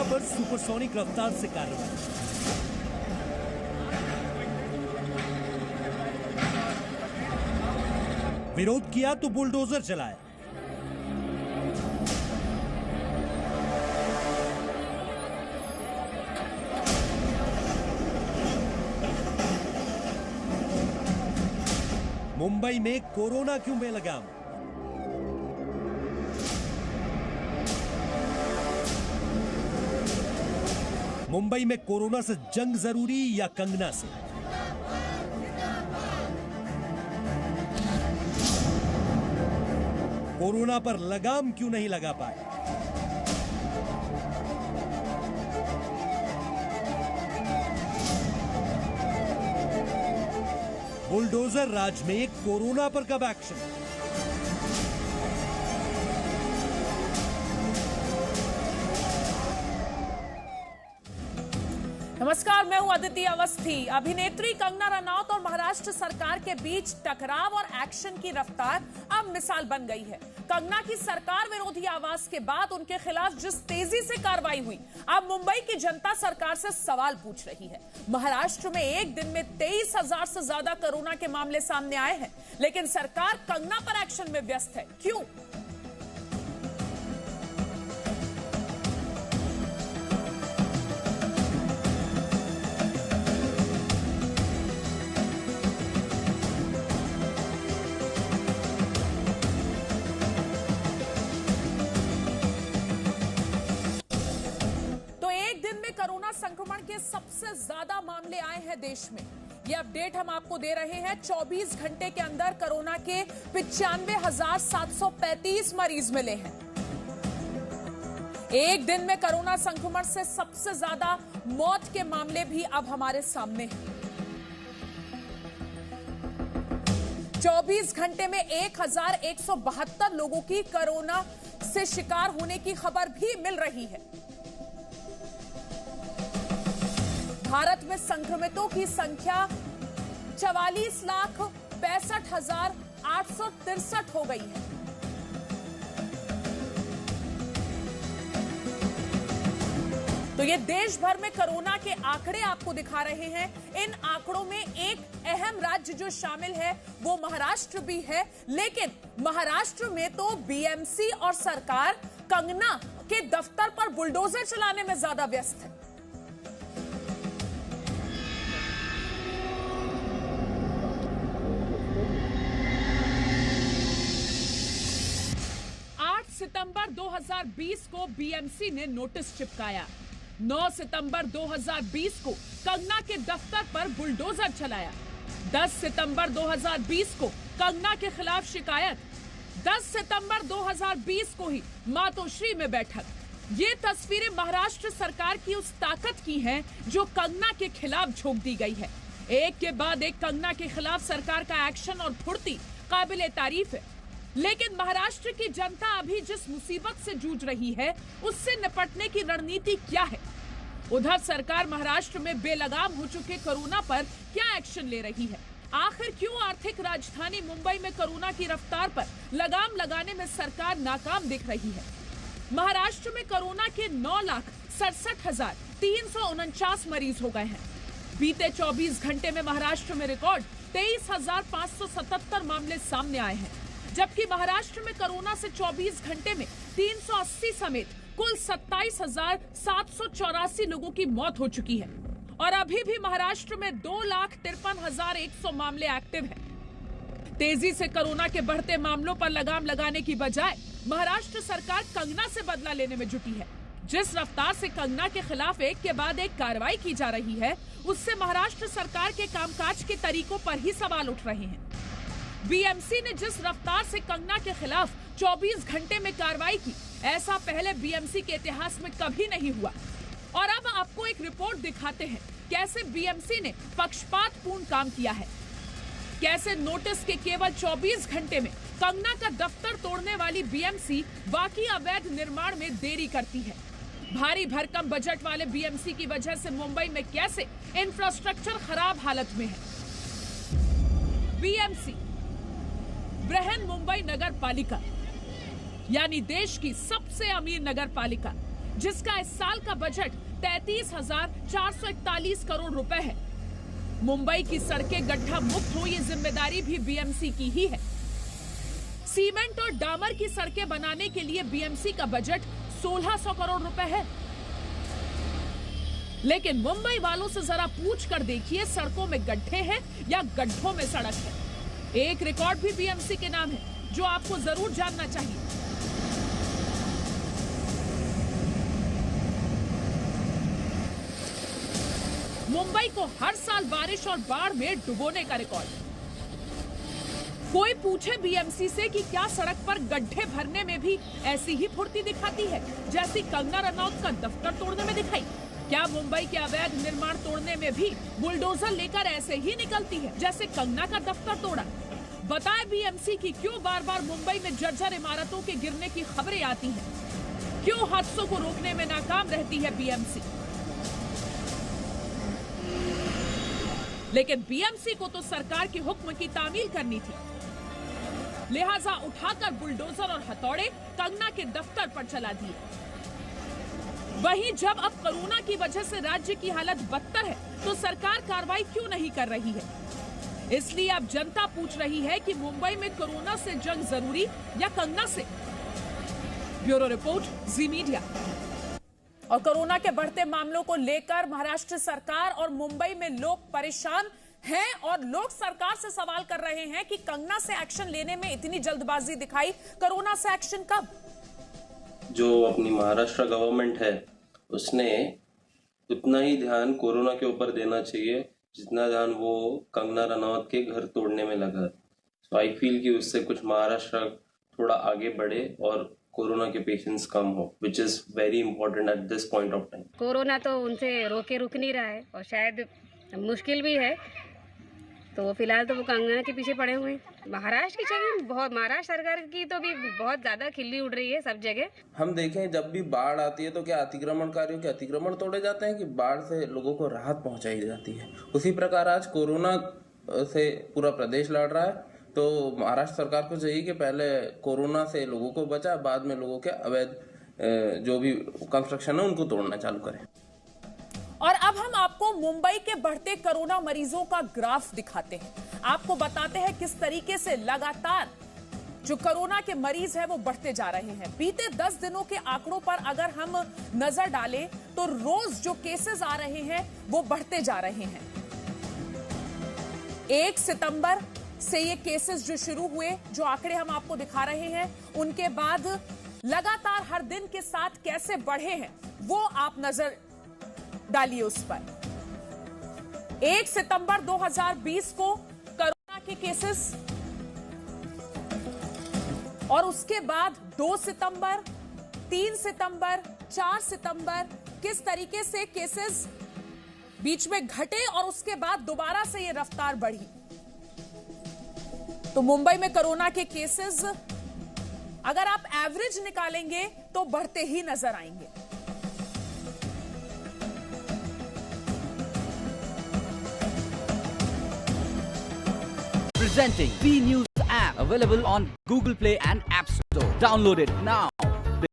पर सुपरसोनिक रफ्तार से कार्रवाई। विरोध किया तो बुलडोजर चलाया। मुंबई में कोरोना क्यों बेलगाम? मुंबई में कोरोना से जंग जरूरी या कंगना से? कोरोना पर लगाम क्यों नहीं लगा पाए? बुलडोजर राज में कोरोना पर कब एक्शन? नमस्कार, मैं हूं अदिति अवस्थी। अभिनेत्री कंगना रनौत और महाराष्ट्र सरकार के बीच टकराव और एक्शन की रफ्तार अब मिसाल बन गई है। कंगना की सरकार विरोधी आवाज के बाद उनके खिलाफ जिस तेजी से कार्रवाई हुई, अब मुंबई की जनता सरकार से सवाल पूछ रही है। महाराष्ट्र में एक दिन में 23,000 से ज्यादा कोरोना के मामले सामने आए हैं, लेकिन सरकार कंगना पर एक्शन में व्यस्त है। क्यों? कोरोना संक्रमण के सबसे ज्यादा मामले आए हैं देश में। ये अपडेट हम आपको दे रहे हैं। 24 घंटे के अंदर कोरोना के 95,735 मरीज मिले हैं। एक दिन में कोरोना संक्रमण से सबसे ज्यादा मौत के मामले भी अब हमारे सामने हैं। 24 घंटे में 1,172 लोगों की कोरोना से शिकार होने की खबर भी मिल रही है। भारत में संक्रमितों की संख्या 44,65,863 हो गई है। तो ये देश भर में कोरोना के आंकड़े आपको दिखा रहे हैं। इन आंकड़ों में एक अहम राज्य जो शामिल है वो महाराष्ट्र भी है, लेकिन महाराष्ट्र में तो बीएमसी और सरकार कंगना के दफ्तर पर बुलडोजर चलाने में ज्यादा व्यस्त है। 8 सितंबर 2020 को बीएमसी ने नोटिस चिपकाया। 9 सितंबर 2020 को कंगना के दफ्तर पर बुलडोजर चलाया। 10 सितंबर 2020 को कंगना के खिलाफ शिकायत। 10 सितंबर 2020 को ही मातोश्री में बैठक। ये तस्वीरें महाराष्ट्र सरकार की उस ताकत की हैं जो कंगना के खिलाफ झोंक दी गई है। एक के बाद एक कंगना के खिलाफ सरकार का एक्शन और फुर्ती काबिले तारीफ है। लेकिन महाराष्ट्र की जनता अभी जिस मुसीबत से जूझ रही है, उससे निपटने की रणनीति क्या है? उधर सरकार महाराष्ट्र में बेलगाम हो चुके कोरोना पर क्या एक्शन ले रही है? आखिर क्यों आर्थिक राजधानी मुंबई में कोरोना की रफ्तार पर लगाम लगाने में सरकार नाकाम दिख रही है? महाराष्ट्र में कोरोना के 9,67,349 मरीज हो गए हैं। बीते 24 घंटे में महाराष्ट्र में रिकॉर्ड 23,577 मामले सामने आए हैं, जबकि महाराष्ट्र में कोरोना से 24 घंटे में 380 समेत कुल 27,784 लोगों की मौत हो चुकी है और अभी भी महाराष्ट्र में 2,53,100 मामले एक्टिव हैं। तेजी से कोरोना के बढ़ते मामलों पर लगाम लगाने की बजाय महाराष्ट्र सरकार कंगना से बदला लेने में जुटी है। जिस रफ्तार से कंगना के खिलाफ एक के बाद एक कार्रवाई की जा रही है, उससे महाराष्ट्र सरकार के कामकाज के तरीकों पर ही सवाल उठ रहे हैं। बीएमसी ने जिस रफ्तार से कंगना के खिलाफ 24 घंटे में कार्रवाई की, ऐसा पहले बीएमसी के इतिहास में कभी नहीं हुआ। और अब आपको एक रिपोर्ट दिखाते हैं कैसे बीएमसी ने पक्षपातपूर्ण काम किया है, कैसे नोटिस के केवल 24 घंटे में कंगना का दफ्तर तोड़ने वाली बीएमसी बाकी अवैध निर्माण में देरी करती है। भारी भरकम बजट वाले बीएमसी की वजह से मुंबई में कैसे इंफ्रास्ट्रक्चर खराब हालत में है। बीएमसी बृहन मुंबई नगर पालिका यानी देश की सबसे अमीर नगर पालिका जिसका इस साल का बजट 33,441 करोड़ रुपए है। मुंबई की सड़कें गड्ढा मुक्त हो, ये जिम्मेदारी भी बीएमसी की ही है। सीमेंट और डामर की सड़कें बनाने के लिए बीएमसी का बजट 1600 करोड़ रुपए है। लेकिन मुंबई वालों से जरा पूछ कर देखिए, सड़कों में गड्ढे हैं या गड्ढों में सड़क है। एक रिकॉर्ड भी बीएमसी के नाम है जो आपको जरूर जानना चाहिए। मुंबई को हर साल बारिश और बाढ़ में डुबोने का रिकॉर्ड। कोई पूछे बीएमसी से कि क्या सड़क पर गड्ढे भरने में भी ऐसी ही फुर्ती दिखाती है जैसी कंगना रनौत का दफ्तर तोड़ने में दिखाई? क्या मुंबई के अवैध निर्माण तोड़ने में भी बुलडोजर लेकर ऐसे ही निकलती है जैसे कंगना का दफ्तर तोड़ा? बताए बीएमसी की क्यों बार बार मुंबई में जर्जर इमारतों के गिरने की खबरें आती हैं? क्यों हादसों को रोकने में नाकाम रहती है बीएमसी? लेकिन बीएमसी को तो सरकार के हुक्म की तामील करनी थी, लिहाजा उठाकर बुलडोजर और हथौड़े कंगना के दफ्तर पर चला दिए। वहीं जब अब कोरोना की वजह से राज्य की हालत बदतर है तो सरकार कार्रवाई क्यों नहीं कर रही है? इसलिए अब जनता पूछ रही है कि मुंबई में कोरोना से जंग जरूरी या कंगना से? ब्यूरो रिपोर्ट, जी मीडिया। और कोरोना के बढ़ते मामलों को लेकर महाराष्ट्र सरकार और मुंबई में लोग परेशान हैं और लोग सरकार से सवाल कर रहे हैं कि कंगना से एक्शन लेने में इतनी जल्दबाजी दिखाई, कोरोना से एक्शन कब? जो अपनी महाराष्ट्र गवर्नमेंट है उसने उतना ही ध्यान कोरोना के ऊपर देना चाहिए जितना ध्यान वो कंगना रनौत के घर तोड़ने में लगा। सो आई फील कि उससे कुछ महाराष्ट्र थोड़ा आगे बढ़े और कोरोना के पेशेंट्स कम हो, which is very important at this point of time. Corona तो उनसे रुक नहीं रहा है और शायद मुश्किल भी है, तो फिलहाल तो वो कंगना के पीछे पड़े हुए हैं। महाराष्ट्र की जगह बहुत, महाराष्ट्र सरकार की तो भी बहुत ज्यादा खिल्ली उड़ रही है सब जगह। हम देखें जब भी बाढ़ आती है तो क्या अतिक्रमणकारियों के अतिक्रमण तोड़े जाते हैं कि बाढ़ से लोगों को राहत पहुंचाई जाती है? उसी प्रकार आज कोरोना से पूरा प्रदेश लड़ रहा है, तो महाराष्ट्र सरकार को चाहिए कि पहले कोरोना से लोगों को बचा, बाद में लोगों के अवैध जो भी कंस्ट्रक्शन है उनको तोड़ना चालू करें। और अब हम आपको मुंबई के बढ़ते कोरोना मरीजों का ग्राफ दिखाते हैं, आपको बताते हैं किस तरीके से लगातार जो कोरोना के मरीज हैं वो बढ़ते जा रहे हैं। बीते 10 दिनों के आंकड़ों पर अगर हम नजर डालें तो रोज जो केसेस आ रहे हैं वो बढ़ते जा रहे हैं। 1 सितंबर से ये केसेस जो शुरू हुए, जो आंकड़े हम आपको दिखा रहे हैं, उनके बाद लगातार हर दिन के साथ कैसे बढ़े हैं वो आप नजर डालिए उस पर। 1 सितंबर 2020 को कोरोना के केसेस और उसके बाद 2 सितंबर, 3 सितंबर, 4 सितंबर किस तरीके से केसेस बीच में घटे और उसके बाद दोबारा से ये रफ्तार बढ़ी। तो मुंबई में कोरोना के केसेस अगर आप एवरेज निकालेंगे तो बढ़ते ही नजर आएंगे। Presenting B News app, available on Google Play and App Store. Download it now.